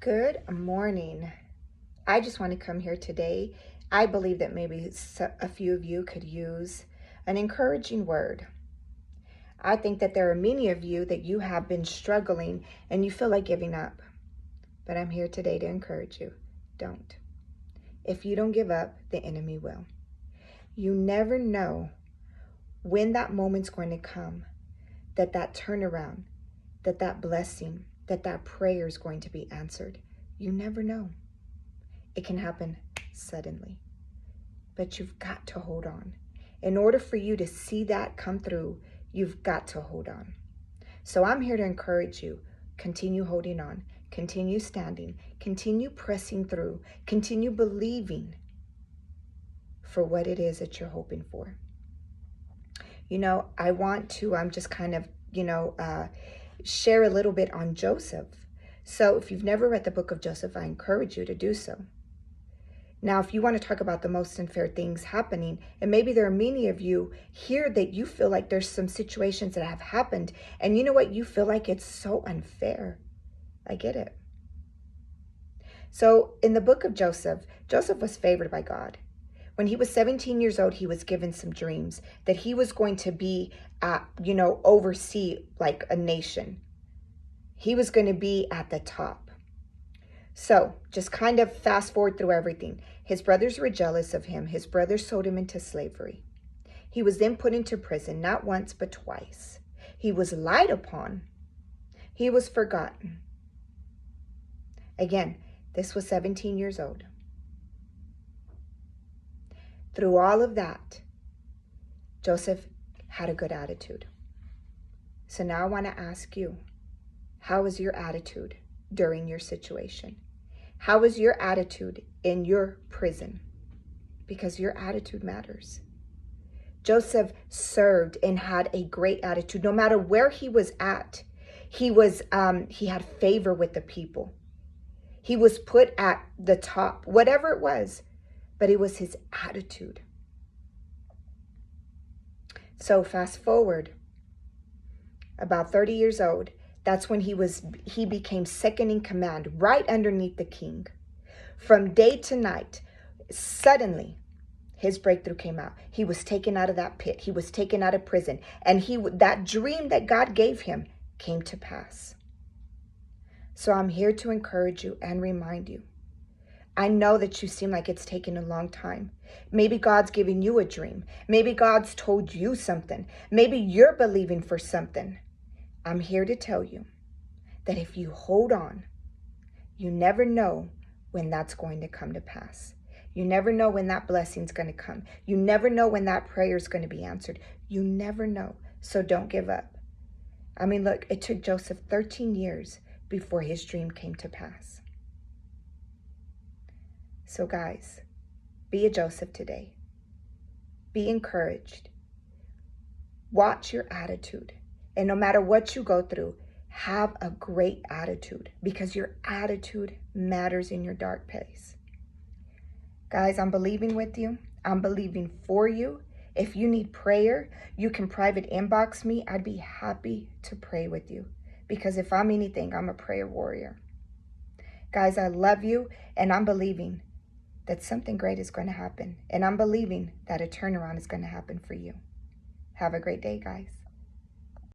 Good morning. I just want to come here today. I believe that maybe a few of you could use an encouraging word. I think that there are many of you that you have been struggling and you feel like giving up. But I'm here today to encourage you. Don't. If you don't give up, the enemy will. You never know when that moment's going to come, that turnaround, that blessing, that prayer is going to be answered. You never know. It can happen suddenly, but you've got to hold on. In order for you to see that come through, you've got to hold on. So I'm here to encourage you. Continue holding on, continue standing, continue pressing through, continue believing for what it is that you're hoping for. I'm just kind of, share a little bit on Joseph. So if you've never read the book of Joseph, I encourage you to do so. Now, if you want to talk about the most unfair things happening, and maybe there are many of you here that you feel like there's some situations that have happened, and you know what? You feel like it's so unfair. I get it. So in the book of Joseph, Joseph was favored by God. When he was 17 years old, he was given some dreams that he was going to be, oversee like a nation. He was going to be at the top. So just kind of fast forward through everything. His brothers were jealous of him. His brothers sold him into slavery. He was then put into prison, not once, but twice. He was lied upon. He was forgotten. Again, this was 17 years old. Through all of that, Joseph had a good attitude. So now I want to ask you, how is your attitude during your situation? How is your attitude in your prison? Because your attitude matters. Joseph served and had a great attitude. No matter where he was at, he had favor with the people. He was put at the top, whatever it was, but it was his attitude. So fast forward, about 30 years old, that's when he became second in command, right underneath the king. From day to night, suddenly his breakthrough came out. He was taken out of that pit. He was taken out of prison. And that dream that God gave him came to pass. So I'm here to encourage you and remind you. I know that you seem like it's taken a long time. Maybe God's giving you a dream. Maybe God's told you something. Maybe you're believing for something. I'm here to tell you that if you hold on, you never know when that's going to come to pass. You never know when that blessing's going to come. You never know when that prayer is going to be answered. You never know. So don't give up. I mean, look, it took Joseph 13 years before his dream came to pass. So guys, be a Joseph today. Be encouraged. Watch your attitude. And no matter what you go through, have a great attitude, because your attitude matters in your dark place. Guys, I'm believing with you. I'm believing for you. If you need prayer, you can private inbox me. I'd be happy to pray with you, because if I'm anything, I'm a prayer warrior. Guys, I love you, and I'm believing that something great is going to happen. And I'm believing that a turnaround is going to happen for you. Have a great day, guys.